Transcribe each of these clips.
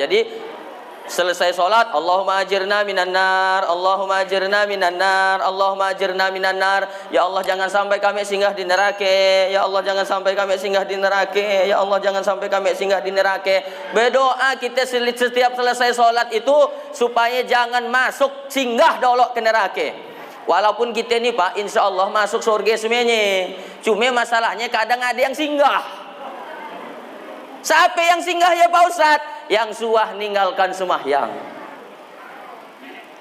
Jadi selesai sholat, Allahumma ajirna minan nar, Allahumma ajirna minan nar, Allahumma ajirna minan nar. Ya Allah, jangan sampai kami singgah di neraka. Ya Allah, jangan sampai kami singgah di neraka. Ya Allah, jangan sampai kami singgah di neraka. Berdoa kita setiap selesai sholat itu supaya jangan masuk singgah dolok ke neraka. Walaupun kita ni Pak, insya Allah masuk surga semuanya. Cuma masalahnya kadang ada yang singgah. Siapa yang singgah ya Pak Ustadz? Yang suah ninggalkan sembahyang.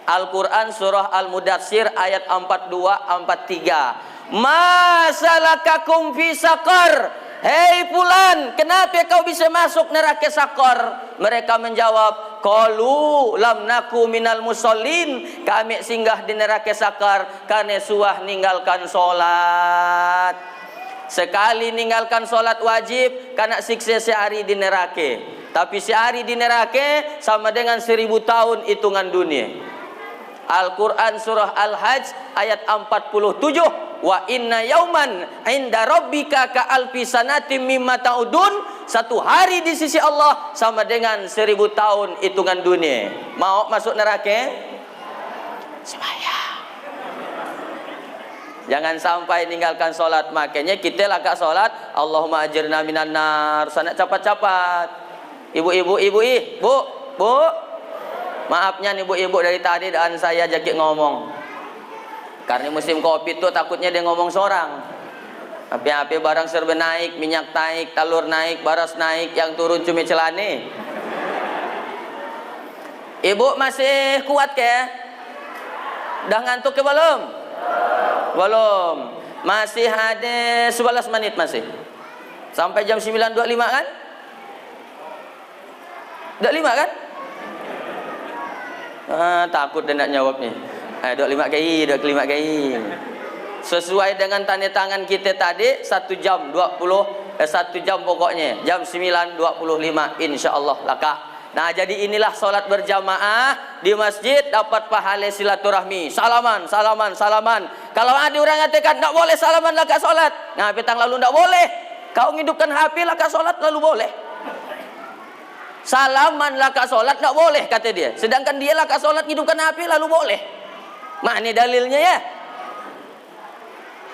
Al-Quran surah Al-Mudatsir ayat 42-43. Masalakakum fi saqar. Hei fulan, kenapa kau bisa masuk neraka sakar? Mereka menjawab, qalu lam naku minal musallin. Kami singgah di neraka sakar karena suah ninggalkan solat. Sekali ninggalkan solat wajib, kena siksa sehari di neraka. Tapi sehari di neraka sama dengan 1000 tahun hitungan dunia. Al-Quran surah Al-Hajj ayat 47. Wa inna yauman inda rabbika ka alfi sanatim mimma ta'udun. Satu hari di sisi Allah sama dengan 1000 tahun hitungan dunia. Mau masuk neraka? Sembahyang. Jangan sampai ninggalkan solat. Makanya kita lagak solat, Allahumma ajirna minan nar. Sana cepat-cepat. Ibu-ibu, bu. Maafnya nih ibu-ibu, dari tadi dan saya jakit ngomong. Karena musim kopi itu takutnya dia ngomong seorang. Api-api barang serba naik, minyak naik, telur naik, beras naik, yang turun cumi celane. Ibu masih kuat ke? Dah ngantuk ke belum? Belum. Masih ada 11 menit masih. Sampai jam 9.25 kan? 25 kan? Takut dia nak jawab ni. 25 kali. Sesuai dengan tanda tangan kita tadi 1 jam 1 jam pokoknya. Jam 9.25 insya-Allah laka. Nah, jadi inilah solat berjamaah di masjid dapat pahala silaturahmi. Salaman. Kalau ada orang katakan tak boleh salaman laka solat. Nah, petang lalu tak boleh. Kau ngidupkan HP laka solat lalu boleh. Salaman laka solat tak boleh kata dia. Sedangkan dia laka solat ngidupkan HP lalu boleh. Mana dalilnya ya?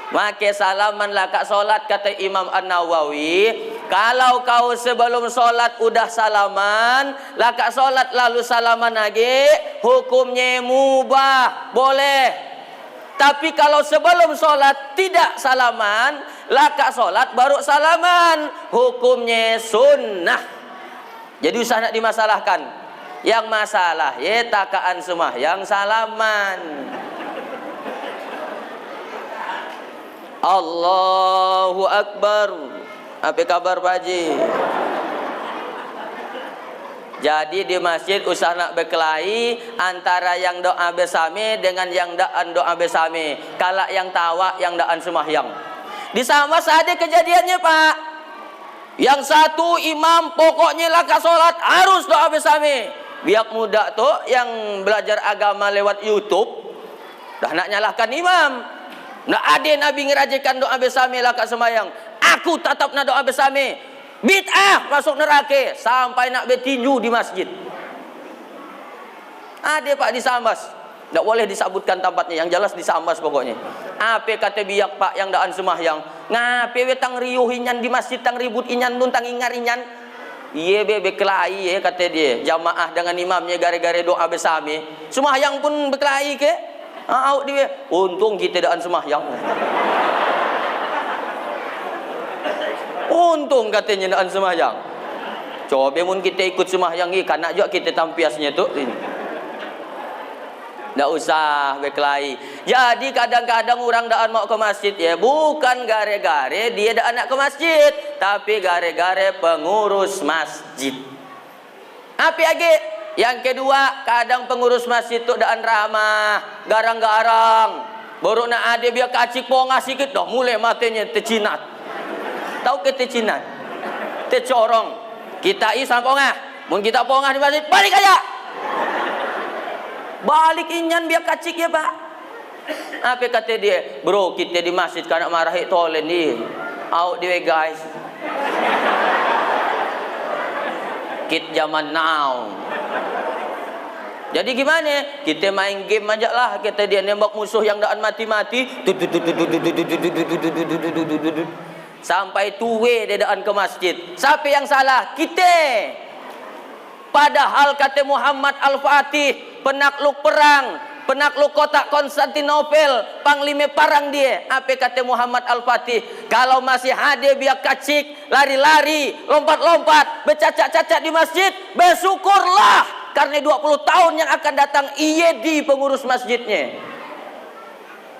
Maka salaman laka solat kata Imam An-Nawawi, kalau kau sebelum solat udah salaman, laka solat lalu salaman lagi, hukumnya mubah, boleh. Tapi kalau sebelum solat tidak salaman, laka solat baru salaman, hukumnya sunnah. Jadi usah nak dimasalahkan. Yang masalah ya takaan sembahyang salaman. Allahu Akbar. Apa kabar Pak Haji? Jadi di masjid usah nak berkelahi antara yang doa bersama dengan yang daan doa bersama. Kalak yang tawa, yang daan sembahyang. Di sama ada kejadiannya Pak. Yang satu imam pokoknya laka solat harus doa bersama. Biak muda tu yang belajar agama lewat YouTube dah nak nyalahkan imam. Nak ada Nabi ngerajakan doa bersama laka sembahyang. Aku tetap nak doa bersama. Bid'ah masuk neraka sampai nak bertinju di masjid. Ada Pak di Sambas. Tak boleh disebutkan tempatnya, yang jelas di Sambas pokoknya. Apa kata biak Pak yang daan sembahyang? Ngape we tang riuh inyan di masjid, tang ribut inyan nun tang ingar inyan. Iya berkelahi ya kata dia. Jamaah dengan imamnya gara-gara doa bersama. Sembahyang pun berkelahi ke? Dia. Untung kita daan sembahyang. Untung katanya daan sembahyang. Coba mun kita ikut sembahyang ni kanak juga kita tampiasnya tu. Tak usah berkelahi. Jadi kadang-kadang orang daan mau ke masjid ya bukan gara-gara dia dak nak ke masjid, tapi gara-gara pengurus masjid. Apa lagi? Yang kedua, kadang pengurus masjid tu daan ramah, garang-garang. Baru nak ada biar kacik pongah sikit dah mulai matanya tercinat. Tahu ke tercinat? Tercorong. Kita isam pongah. Mun kita pongah di masjid, balik aja. Balik inyan biar kacik ya Pak. Apa kata dia? Bro, kita di masjid kan nak marah tolen ni. Out dia guys. Kit zaman now. Jadi gimana? Kita main game aja lah. Kita dia nembak musuh yang daan mati-mati. Sampai tuwe dia daan ke masjid. Siapa yang salah? Kita. Padahal kata Muhammad Al-Fatih, penakluk perang, penakluk kota Konstantinopel, panglima perang dia. Apa kata Muhammad Al-Fatih? Kalau masih ada biak kacik, lari-lari, lompat-lompat, bercacat-cacat di masjid, bersyukurlah. Karena 20 tahun yang akan datang ia di pengurus masjidnya.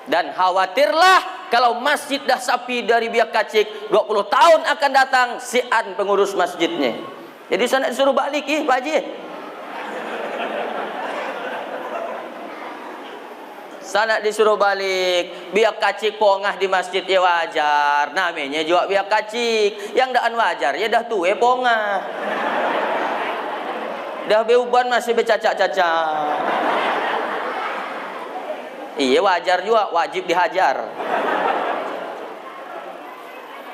Dan khawatirlah kalau masjid dah sapi dari biak kacik, 20 tahun akan datang sian pengurus masjidnya. Jadi saya nak disuruh balik Pak Haji. Saya nak disuruh balik. Biak kacik pongah di masjid ya wajar. Namanya juga biak kacik. Yang daan wajar ya dah tuwe pongah. Dah beuban masih bercacak-cacak. Iya wajar juga, wajib dihajar.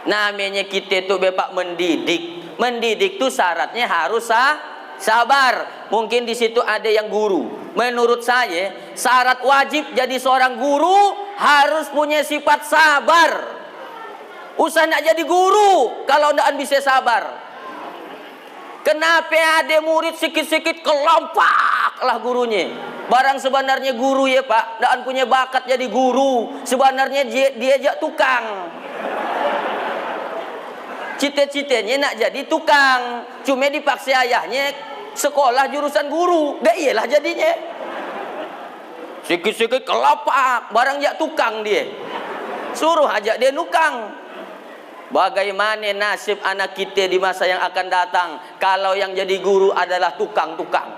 Namanya kita tu bepak mendidik. Mendidik tu syaratnya harus sabar. Mungkin di situ ada yang guru. Menurut saya, syarat wajib jadi seorang guru harus punya sifat sabar. Usah nak jadi guru kalau ndak bisa sabar. Kenapa ada murid sikit-sikit kelompak lah gurunya? Barang sebenarnya guru ya Pak, ndak punya bakat jadi guru. Sebenarnya dia jak tukang. Cita-citanya nak jadi tukang, cuma dipaksa ayahnya sekolah jurusan guru, dah iyalah jadinya. Sikit-sikit kelapak, barang jak tukang dia. Suruh ajak dia nukang. Bagaimana nasib anak kita di masa yang akan datang kalau yang jadi guru adalah tukang-tukang?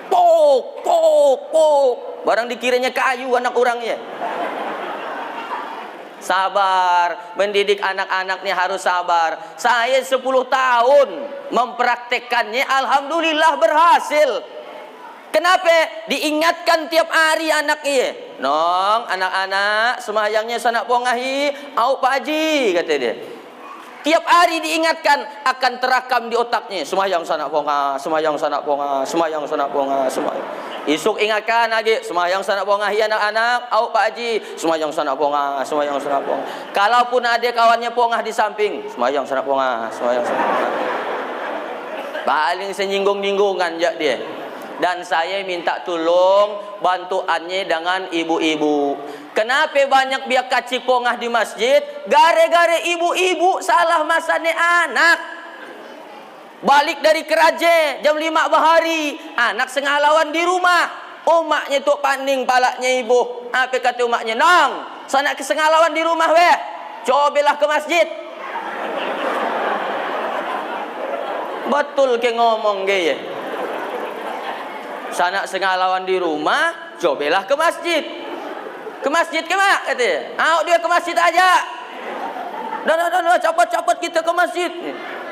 Pok, pok, pok. Barang dikiranya kayu anak orangnya. Sabar, mendidik anak-anaknya harus sabar. Saya 10 tahun mempraktekannya, alhamdulillah berhasil. Kenapa? Diingatkan tiap hari anaknya. Nong, anak-anak sembahyangnya sanak pongahi, au Pak Haji, kata dia. Tiap hari diingatkan, akan terakam di otaknya. Sembahyang sanak ponga, sembahyang sanak ponga, sembahyang sanak ponga, sembahyang. Isuk ingatkan lagi, sembahyang sanak pongahi anak-anak, au Pak Haji, sembahyang sanak ponga, sembahyang sanak ponga. Kalaupun ada kawannya pongah di samping, sembahyang sanak ponga, sembahyang sanak ponga. Paling senyinggung-nyinggungan jak dia. Dan saya minta tolong bantuannya dengan ibu-ibu. Kenapa banyak biak kacik pongah di masjid? Gara-gara ibu-ibu salah masane anak. Balik dari kerja jam 5 bahari, anak sengalawan di rumah. Umaknya tu paning palaknya ibu. Apa kata umaknya? Nong, sana ke sengalawan di rumah weh. Cobalah ke masjid. Betul ke ngomong gaya. Sanak sengalawan di rumah, cobalah ke masjid. Ke masjid ke mak katanya. Auk dia ke masjid aja. Dah, cepat-cepat kita ke masjid.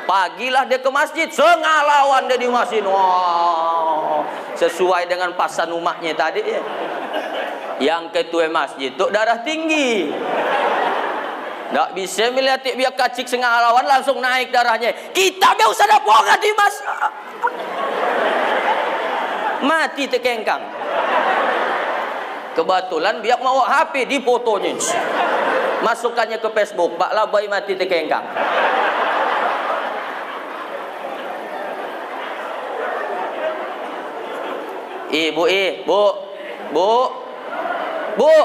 Pagilah dia ke masjid, sengalawan dia di masjid. Wah, sesuai dengan pasan umatnya tadi ya. Yang ketua masjid tu darah tinggi. Tak bisa melihat biar kacik sengalawan langsung naik darahnya. Kita biar usah ada pongat di masjid. Mati terkengkang. Kebetulan biak mau HP di fotonya. Masukkannya ke Facebook, Pak Labai mati terkengkang. Bu.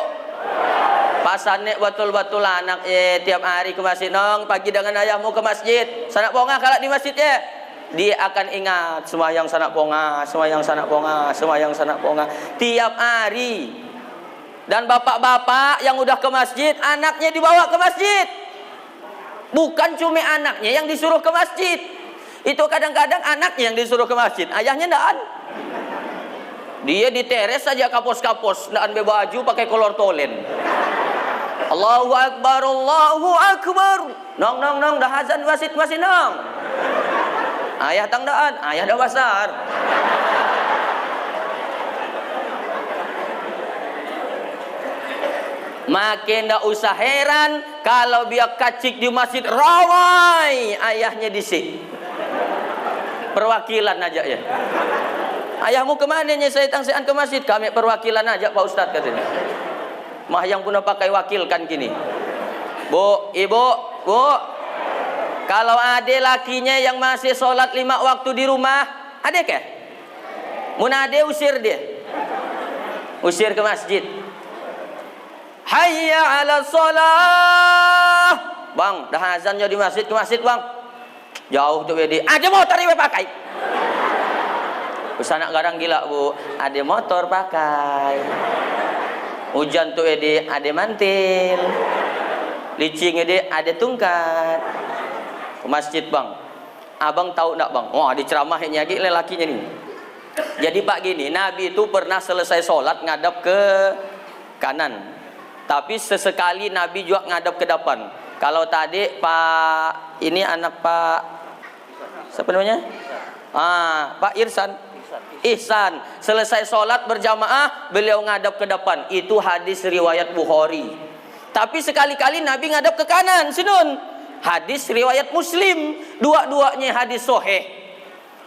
Pasanek betul-betul anak tiap hari ke masjid. Nong, pagi dengan ayahmu ke masjid. Sanak pongah kalau di masjid ya. Dia akan ingat sembahyang sanak ponga, sembahyang sanak ponga, sembahyang sanak ponga tiap hari. Dan bapak-bapak yang udah ke masjid, anaknya dibawa ke masjid. Bukan cuma anaknya yang disuruh ke masjid. Itu kadang-kadang anaknya yang disuruh ke masjid, ayahnya ndaan. Dia di teres saja kapos-kapos, ndaan be baju pakai kolor tolen. Allahu Akbar, Allahu Akbar. Nong, dah azan masjid masih nong. Ayah tangdaan, ayah dah besar. Makin dah usah heran kalau biak kacik di masjid rawai ayahnya disik. Perwakilan aja ya. Ayahmu kemana nya saya tangsian ke masjid? Kami perwakilan aja Pak Ustadz katanya. Mah yang pun pakai wakil kan gini. Bu, ibu, bu. Kalau ade lakinya yang masih sholat 5 waktu di rumah, ade ke? Mun ade usir dia. Usir ke masjid. Hayya 'ala shalah. Bang, dah azannya di masjid, ke masjid, Bang. Jauh tuh wedi. Ada motor ibu pakai. Terus anak garang gila, Bu. Ada motor pakai. Hujan tuh wedi, ada mantil. Licing wedi, ada tungkat. Ke masjid, Bang. Abang tahu enggak, Bang? Wah, diceramahin lagi lelakinya nih. Jadi Pak gini, Nabi itu pernah selesai sholat ngadap ke kanan. Tapi sesekali Nabi juga ngadap ke depan. Kalau tadi Pak ini anak Pak siapa namanya? Pak Ihsan. Selesai sholat berjamaah beliau ngadap ke depan. Itu hadis riwayat Bukhari. Tapi sekali-kali Nabi ngadap ke kanan, sinun. Hadis riwayat Muslim. Dua-duanya hadis sahih.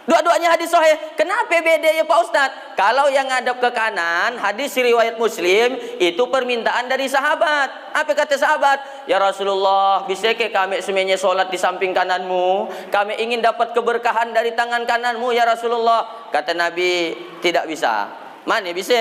Dua-duanya hadis sahih. Kenapa beda ya Pak Ustadz? Kalau yang ngadap ke kanan, hadis riwayat Muslim, itu permintaan dari sahabat. Apa kata sahabat? Ya Rasulullah, bisa ke kami semuanya sholat di samping kananmu? Kami ingin dapat keberkahan dari tangan kananmu ya Rasulullah. Kata Nabi, tidak bisa. Mana bisa?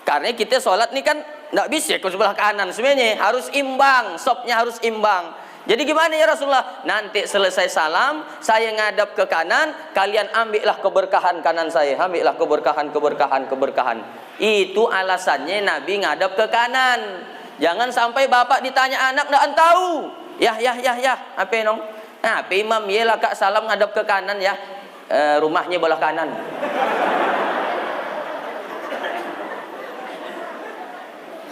Karena kita sholat nih kan tidak bisa ke sebelah kanan semuanya. Harus imbang, sopnya harus imbang. Jadi gimana ya Rasulullah? Nanti selesai salam, saya ngadap ke kanan, kalian ambillah keberkahan kanan saya. Ambillah keberkahan. Itu alasannya Nabi ngadap ke kanan. Jangan sampai bapak ditanya anak, nggak tahu. Ya. Apa nong? Apa imam ya lah kak salam ngadap ke kanan ya. Rumahnya belah kanan.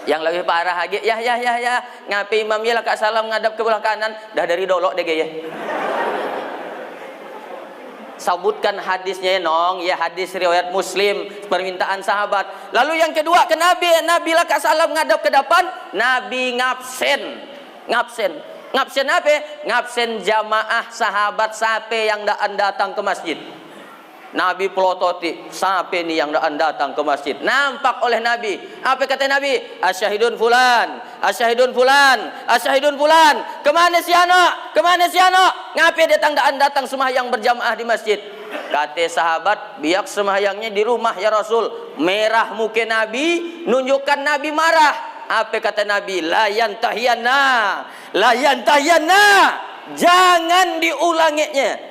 Yang lebih parah lagi, ya. Ngapain imamnya lah kak salam ngadap ke belah kanan, dah dari dolok deh ya. Sebutkan hadisnya nong, ya hadis riwayat Muslim, permintaan sahabat. Lalu yang kedua ke Nabi lah kak salam ngadap ke depan, Nabi ngabsen apa? Ngabsen jamaah sahabat sape yang datang ke masjid. Nabi pelototi, siapa ini yang datang ke masjid? Nampak oleh Nabi. Apa kata Nabi? Asyahidun fulan. Kemana si anak? Ngapain datang sembahyang berjamaah di masjid? Kata sahabat, biak sembahyangnya di rumah ya Rasul. Merah muka Nabi, nunjukkan Nabi marah. Apa kata Nabi? La yantahiyanna. Jangan diulanginya.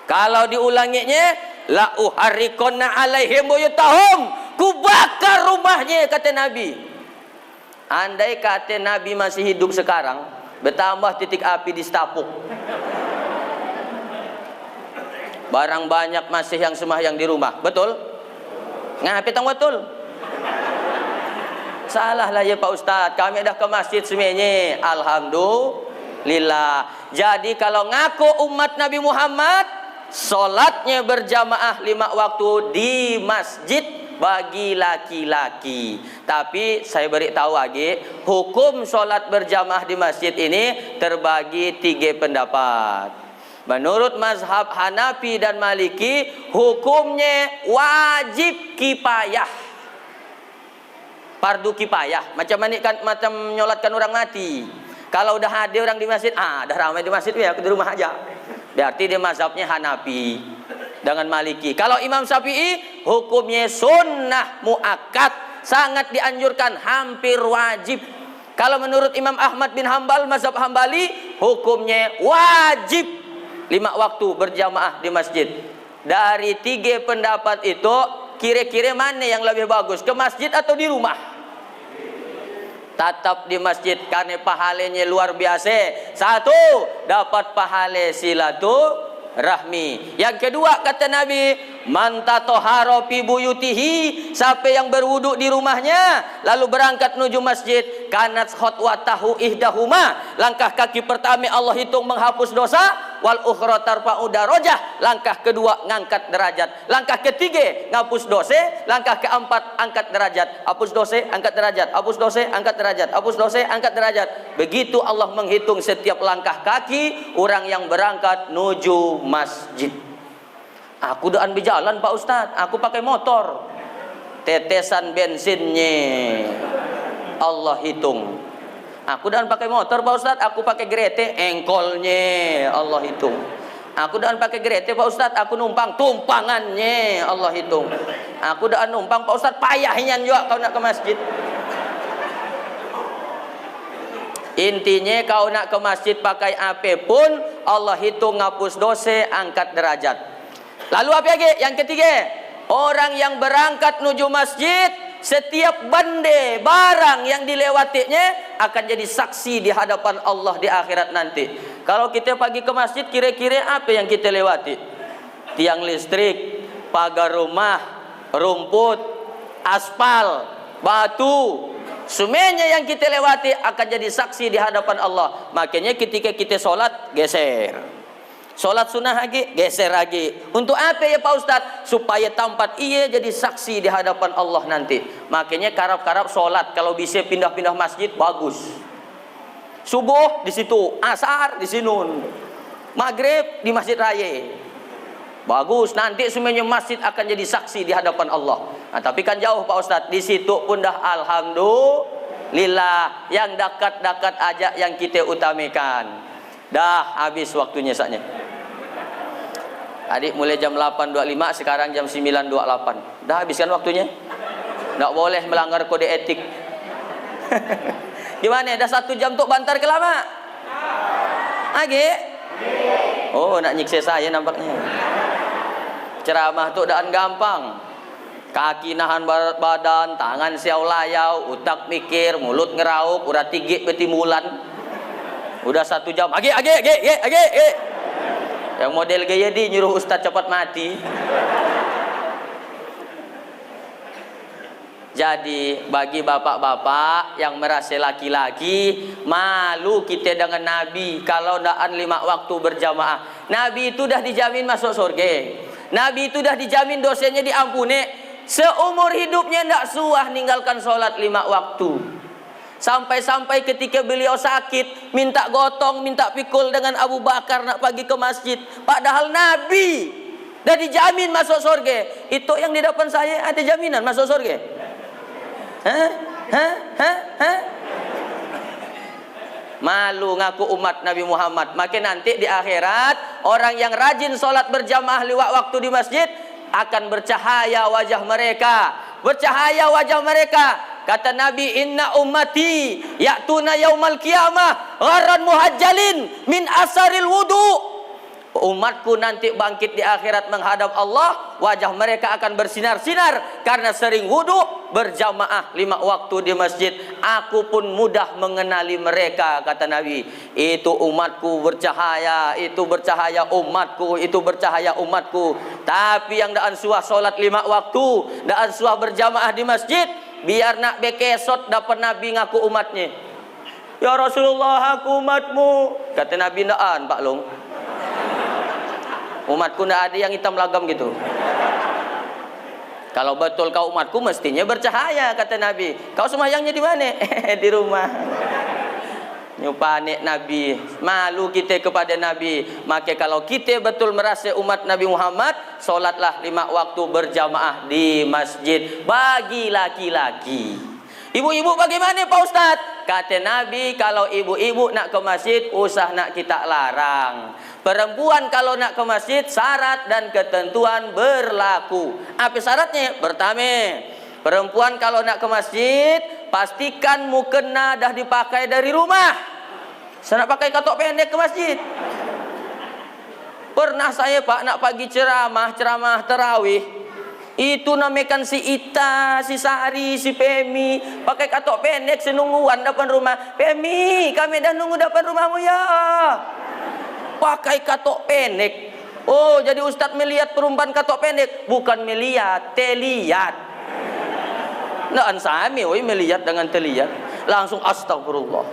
Kalau diulanginya, la uharikonna alaihim buyutahum, ku bakar rumahnya kata Nabi. Andai kata Nabi masih hidup sekarang, bertambah titik api di Stapuk. Barang banyak masih yang sembahyang di rumah, betul? Ngapain tang betul? Salah lah ya Pak Ustadz, kami dah ke masjid semuanya, alhamdulillah. Jadi kalau ngaku umat Nabi Muhammad, sholatnya berjamaah 5 waktu di masjid bagi laki-laki. Tapi saya beritahu lagi, hukum sholat berjamaah di masjid ini terbagi 3 pendapat. Menurut mazhab Hanafi dan Maliki, hukumnya wajib kifayah, fardu kifayah. Macam nyolatkan orang mati. Kalau udah ada orang di masjid, dah ramai di masjid ya, di rumah aja. Berarti dia mazhabnya Hanafi dengan Maliki. Kalau Imam Syafi'i, hukumnya sunnah muakkad, sangat dianjurkan, hampir wajib. Kalau menurut Imam Ahmad bin Hambal, mazhab Hambali, hukumnya wajib 5 waktu berjamaah di masjid. Dari 3 pendapat itu, kira-kira mana yang lebih bagus? Ke masjid atau di rumah? Tetap di masjid karena pahalanya luar biasa. 1, dapat pahala silaturahmi. Yang kedua kata Nabi, man tatahhara fi buyutihi, siapa yang berwudu di rumahnya lalu berangkat menuju masjid, kanat khutwatahu ihdahuma, langkah kaki pertama Allah hitung menghapus dosa, wal ukhra tarfa'u darajah, langkah kedua ngangkat derajat, langkah ketiga ngapus dosa, langkah keempat angkat derajat, hapus dosa angkat derajat, hapus dosa angkat derajat, hapus dosa angkat derajat. Begitu Allah menghitung setiap langkah kaki orang yang berangkat menuju masjid. Aku daan berjalan Pak Ustadz, aku pakai motor. Tetesan bensinnya Allah hitung. Aku daan pakai motor Pak Ustadz, aku pakai gerete, engkolnya Allah hitung. Aku daan pakai gerete Pak Ustadz, aku numpang, tumpangannya Allah hitung. Aku daan numpang Pak Ustadz, payahnya juga kau nak ke masjid. Intinya kau nak ke masjid pakai apa pun, Allah hitung ngapus dosa, angkat derajat. Lalu apa lagi? Yang ketiga, orang yang berangkat menuju masjid, setiap benda, barang yang dilewatinya akan jadi saksi di hadapan Allah di akhirat nanti. Kalau kita pergi ke masjid, kira-kira apa yang kita lewati? Tiang listrik, pagar rumah, rumput, aspal, batu, semuanya yang kita lewati akan jadi saksi di hadapan Allah. Makanya ketika kita sholat, geser. Sholat sunnah lagi, geser lagi. Untuk apa ya Pak Ustadz? Supaya tempat ia jadi saksi di hadapan Allah nanti. Makanya karap-karap sholat, kalau bisa pindah-pindah masjid, bagus. Subuh di situ, asar di sinun, maghrib di masjid raya. Bagus, nanti semuanya masjid akan jadi saksi di hadapan Allah. Nah, tapi kan jauh Pak Ustadz. Di situ pun dah alhamdulillah, yang dekat-dekat aja yang kita utamakan. Dah habis waktunya saatnya. Adik mulai jam 8.25, sekarang jam 9.28. Dah habiskan waktunya. Tak boleh melanggar kode etik. Gimana? Dah 1 jam untuk bantar ke lama? Lagi? Oh, nak nyiksa saya nampaknya. Ceramah tu daan gampang. Kaki nahan berat badan, tangan siau layau, utak mikir, mulut ngerauk, urat tigik betimulan. Udah 1 jam. Age. Yang model gaya di nyuruh ustaz cepat mati. Jadi bagi bapak-bapak yang merasa laki-laki, malu kita dengan Nabi kalau ndaan 5 waktu berjamaah. Nabi itu dah dijamin masuk surga. Nabi itu dah dijamin dosanya diampuni. Seumur hidupnya ndak suah ninggalkan sholat 5 waktu. Sampai-sampai ketika beliau sakit, minta gotong, minta pikul dengan Abu Bakar nak pergi ke masjid. Padahal Nabi dah dijamin masuk surga. Itu yang di depan saya ada jaminan masuk surga. Malu ngaku umat Nabi Muhammad. Maka nanti di akhirat, orang yang rajin sholat berjamaah lewat waktu di masjid akan bercahaya wajah mereka. Bercahaya wajah mereka. Kata Nabi, inna ummati ya'tuna yaumal qiyamah gharran muhajjalin min asaril wudu. Umatku nanti bangkit di akhirat menghadap Allah, wajah mereka akan bersinar-sinar karena sering wudu berjamaah 5 waktu di masjid. Aku pun mudah mengenali mereka, kata Nabi. Itu umatku bercahaya, itu bercahaya umatku, itu bercahaya umatku. Tapi yang daan suah solat 5 waktu, daan suah berjamaah di masjid, biar nak bekesot dapat Nabi ngaku umatnya. Ya Rasulullah, aku umatmu. Kata Nabi, ndaan Pak Long. Umatku ndak ada yang hitam lagam gitu. Kalau betul kau umatku, mestinya bercahaya, kata Nabi. Kau semayangnya di mana? Di rumah. Nyupanik Nabi. Malu kita kepada Nabi. Maka kalau kita betul merasa umat Nabi Muhammad, solatlah 5 waktu berjamaah di masjid. Bagi laki-laki. Ibu-ibu bagaimana Pak Ustaz? Kata Nabi, kalau ibu-ibu nak ke masjid, usah nak kita larang. Perempuan kalau nak ke masjid, syarat dan ketentuan berlaku. Apa syaratnya? Pertama, perempuan kalau nak ke masjid, pastikan mukena dah dipakai dari rumah. Saya nak pakai katok pendek ke masjid. Pernah saya Pak nak pagi ceramah tarawih. Itu namakan si Ita, si Sari, si Pemi, pakai katok pendek senungguan depan rumah. Pemi, kami dah nunggu depan rumahmu ya. Pakai katok pendek. Oh, jadi Ustadz melihat perempuan katok pendek, bukan melihat, telihat. Nggak ansami, oi melihat dengan telihat. Langsung astagfirullah.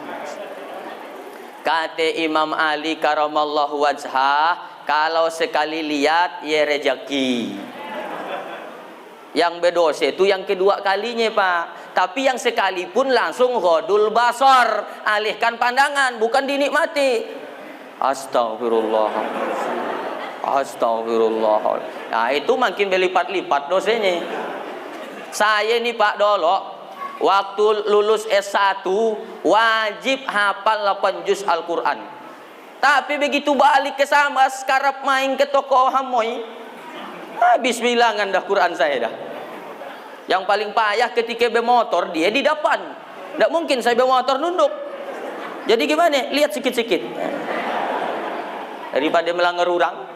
Kata Imam Ali karamallahu wajhah, kalau sekali lihat ya rezeki. Yang berdosa itu yang kedua kalinya Pak. Tapi yang sekali pun langsung ghodul basar, alihkan pandangan, bukan dinikmati. Astagfirullah. Astagfirullah. Nah, itu makin berlipat-lipat dosanya. Saya nih Pak Dolok, waktu lulus S1 wajib hafal 8 juz Al-Quran. Tapi begitu balik ke sama, sekarang main ke toko Hamoy, habis bilangan dah Quran saya dah. Yang paling payah ketika bermotor, dia di depan. Tidak mungkin saya bermotor nunduk. Jadi gimana? Lihat sikit-sikit. Daripada melanggar orang.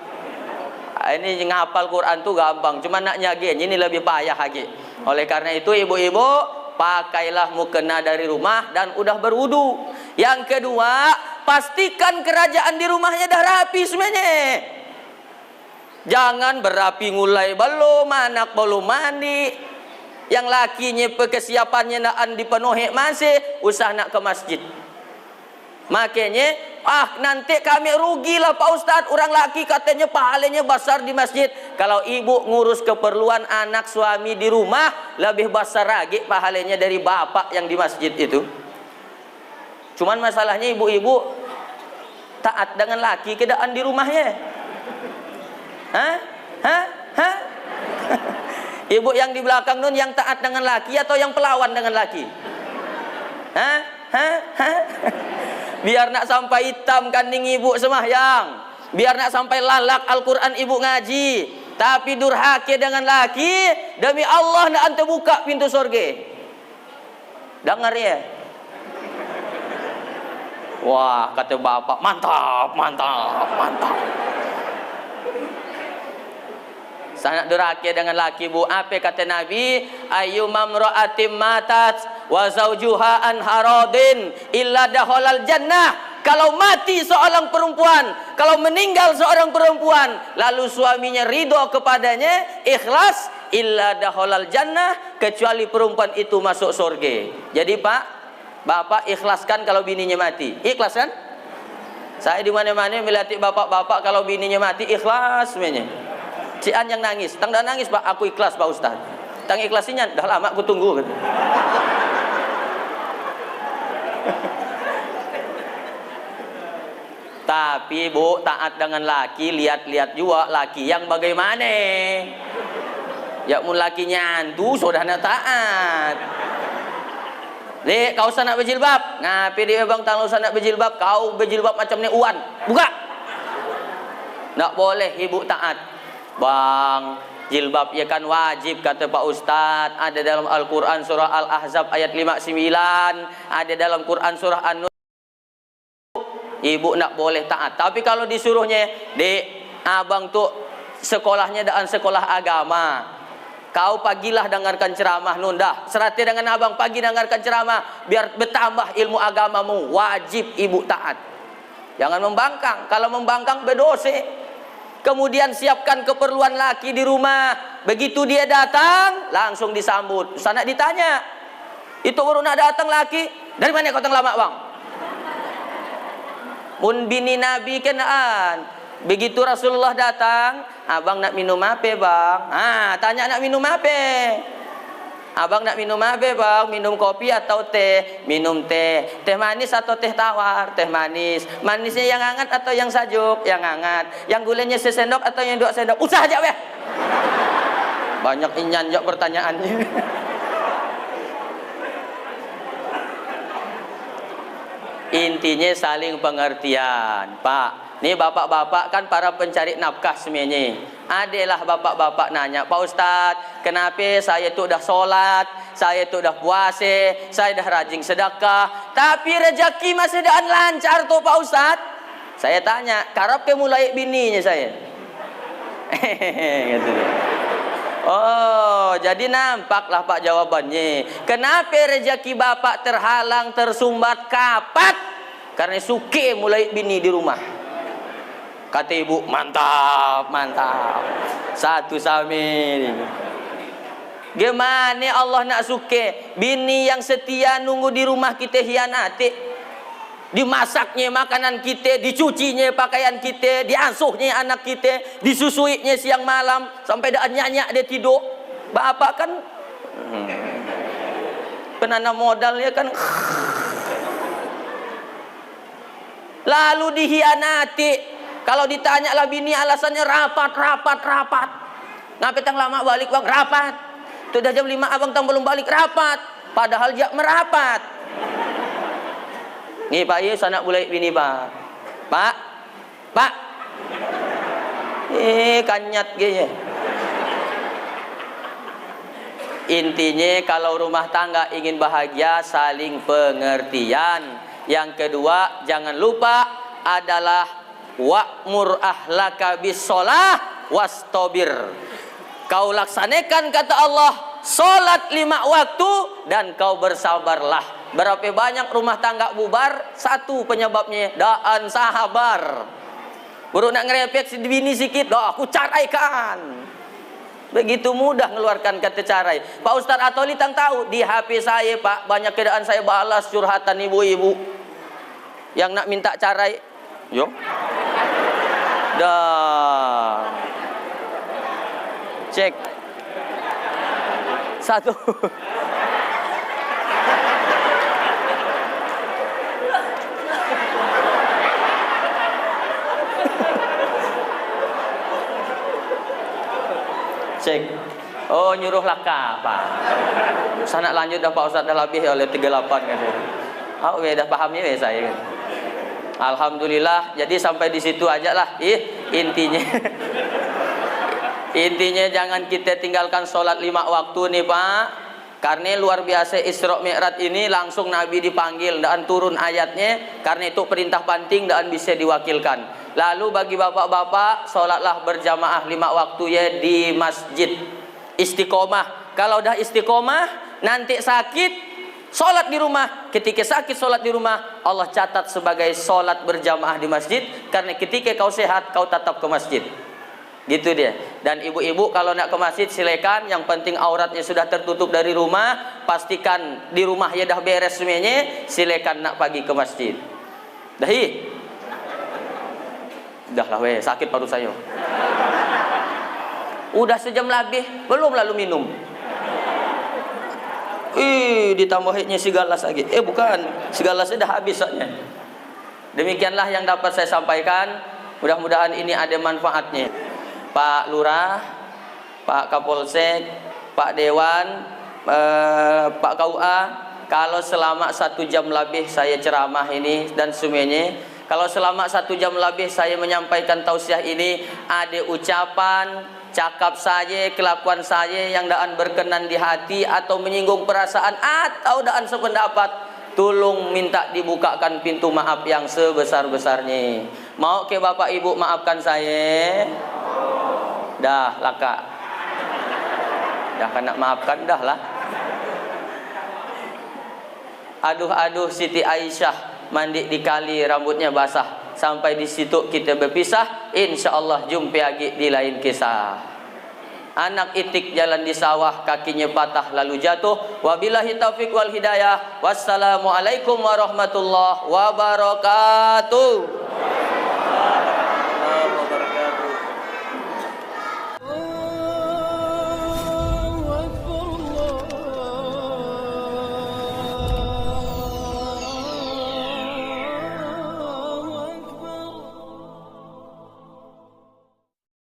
Ini ngapal Quran tuh gampang, cuma nak nyagi ini lebih payah lagi. Oleh karena itu ibu-ibu, pakailah mukena dari rumah dan udah berwudu. Yang kedua, pastikan kerajaan di rumahnya dah rapi semuanya. Jangan berapi ngulai belum, anak belum mandi. Yang lakinya kesiapannya nak dipenuhi masih, usah nak ke masjid. Makanya, nanti kami rugilah Pak Ustadz. Orang laki katanya pahalanya besar di masjid. Kalau ibu ngurus keperluan anak suami di rumah, lebih besar lagi pahalanya dari bapak yang di masjid itu. Cuman masalahnya ibu-ibu taat dengan laki keadaan di rumahnya. Hah? Ibu yang di belakang nun yang taat dengan laki atau yang pelawan dengan laki? Hah? Biar nak sampai hitam kanding ibu semahyang, biar nak sampai lalak Al-Quran ibu ngaji, tapi durhaka dengan laki, demi Allah nak ante buka pintu surga. Dengar ya? Wah, kata bapak, mantap. Sangat durhaka dengan laki bu. Apa kata Nabi? Ayyumam ra'atim matat wa zawjuha an haradin illa dakhalal jannah. Kalau mati seorang perempuan, kalau meninggal seorang perempuan, lalu suaminya ridho kepadanya, ikhlas, illa dakhalal jannah, kecuali perempuan itu masuk surga. Jadi Pak, bapak ikhlaskan kalau bininya mati. Ikhlas kan? Saya di mana-mana melihat bapak-bapak kalau bininya mati ikhlas semuanya. Cian yang nangis, tang dah nangis Pak, aku ikhlas Pak Ustaz. Tang ikhlasinya, dah lama aku tunggu. Tapi bu, taat dengan laki, lihat-lihat juga laki yang bagaimana. Ya mun laki nyantu, sudah nak taat. Dek, kau usah nak berjilbab. Ngapain dia bang, tang usah nak berjilbab. Kau berjilbab macam ni uan. Buka. Tak boleh ibu taat. Bang, jilbab ya kan wajib kata Pak Ustadz. Ada dalam Al-Quran surah Al-Ahzab ayat 59. Ada dalam Quran surah An-Nur. Ibu nak boleh taat. Tapi kalau disuruhnya, dek, abang tuh sekolahnya dan sekolah agama. Kau pagilah dengarkan ceramah nunda. Serati dengan abang pagi dengarkan ceramah. Biar bertambah ilmu agamamu. Wajib ibu taat. Jangan membangkang. Kalau membangkang berdosa. Kemudian siapkan keperluan laki di rumah. Begitu dia datang, langsung disambut. Sana ditanya, itu baru nak datang laki, dari mana kau tang lama bang? Mun bini Nabi kenaan. Begitu Rasulullah datang, abang nak minum apa bang? Tanya nak minum apa? Abang nak minum apa bang? Minum kopi atau teh? Minum teh. Teh manis atau teh tawar? Teh manis. Manisnya yang hangat atau yang sajuk? Yang hangat. Yang gulanya sesendok atau yang 2 sendok? Usah aja weh. Banyak inyan jawab pertanyaannya. Intinya saling pengertian, Pak. Nih bapak-bapak kan para pencari nafkah semuanya. Adalah bapak-bapak nanya, Pak Ustadz, kenapa saya itu udah sholat, saya itu udah puasa, saya udah rajin sedekah, tapi rezeki masih dah lancar tuh Pak Ustadz. Saya tanya, karap ke mulai bininya saya. Gitu. Oh, jadi nampaklah Pak jawabannya. Kenapa rezeki bapak terhalang, tersumbat, kapat? Karena suke mulai bini di rumah. Kata ibu, mantap. Satu sami. Gimana Allah nak suke bini yang setia nunggu di rumah kita hianati. Dimasaknya makanan kita, dicucinya pakaian kita, diasuhnya anak kita, disusuinya siang malam sampai dah nyanyak dia tidur. Bapak kan penanam modalnya kan. Lalu dihianati. Kalau ditanya lah bini alasannya rapat. Ngapa tang lama balik bang? Rapat. Itu dah jam 5 abang tang belum balik rapat. Padahal jak merapat. Nih Pak Ye, sanak bulai bini Pak. Pak. Pak. Kanyat ge. Intinya kalau rumah tangga ingin bahagia saling pengertian. Yang kedua, jangan lupa adalah wa'mur ahlaka bis-shalah wastabir. Kau laksanakan kata Allah salat 5 waktu dan kau bersabarlah. Berapa banyak rumah tangga bubar? Satu penyebabnya daan sahabar. Baru nak ngerepek si bini sikit, dah aku caraikan. Begitu mudah ngeluarkan kata carai. Pak Ustaz Atoli tang tahu di HP saya Pak banyak keadaan saya balas curhatan ibu-ibu yang nak minta carai. Yo. Dah. Cek. Satu. Cek. Oh, nyuruh laka, Pak. Sana lanjut dah Pak Ustaz dah lebih oleh 38 kan. Oh, dah pahamnya saya. Alhamdulillah. Jadi sampai di situ aja lah. Intinya. Intinya jangan kita tinggalkan sholat 5 waktu nih Pak. Karena luar biasa Isra Mi'raj ini langsung Nabi dipanggil dan turun ayatnya. Karena itu perintah penting dan bisa diwakilkan. Lalu bagi bapak-bapak, sholatlah berjamaah 5 waktu ya di masjid. Istiqomah. Kalau udah istiqomah, nanti sakit, sholat di rumah. Ketika sakit sholat di rumah, Allah catat sebagai sholat berjamaah di masjid. Karena ketika kau sehat, kau tetap ke masjid. Gitu dia. Dan ibu-ibu kalau nak ke masjid silakan. Yang penting auratnya sudah tertutup dari rumah. Pastikan di rumah ya dah beres semuanya. Silakan nak pergi ke masjid. Dahi. Dah lah weh, sakit paru saya. Udah sejam lebih, belum lalu minum. Ditambahinnya si galas lagi. Bukan, si galasnya dah habis saatnya. Demikianlah yang dapat saya sampaikan. Mudah-mudahan ini ada manfaatnya. Pak Lurah, Pak Kapolsek, Pak Dewan, Pak KUA, kalau selama 1 jam lebih saya ceramah ini dan semuanya, kalau selama 1 jam lebih saya menyampaikan tausiah ini, ada ucapan, cakap saya, kelakuan saya yang daan berkenan di hati atau menyinggung perasaan atau daan sependapat, tolong minta dibukakan pintu maaf yang sebesar-besarnya. Mau ke Bapak Ibu maafkan saya? Dah laka. Dah kan nak maafkan dah lah. Aduh Siti Aisyah mandi di kali rambutnya basah. Sampai di situ kita berpisah. Insyaallah jumpa lagi di lain kisah. Anak itik jalan di sawah, kakinya patah lalu jatuh. Wabillahi taufiq wal hidayah. Wassalamualaikum warahmatullahi wabarakatuh.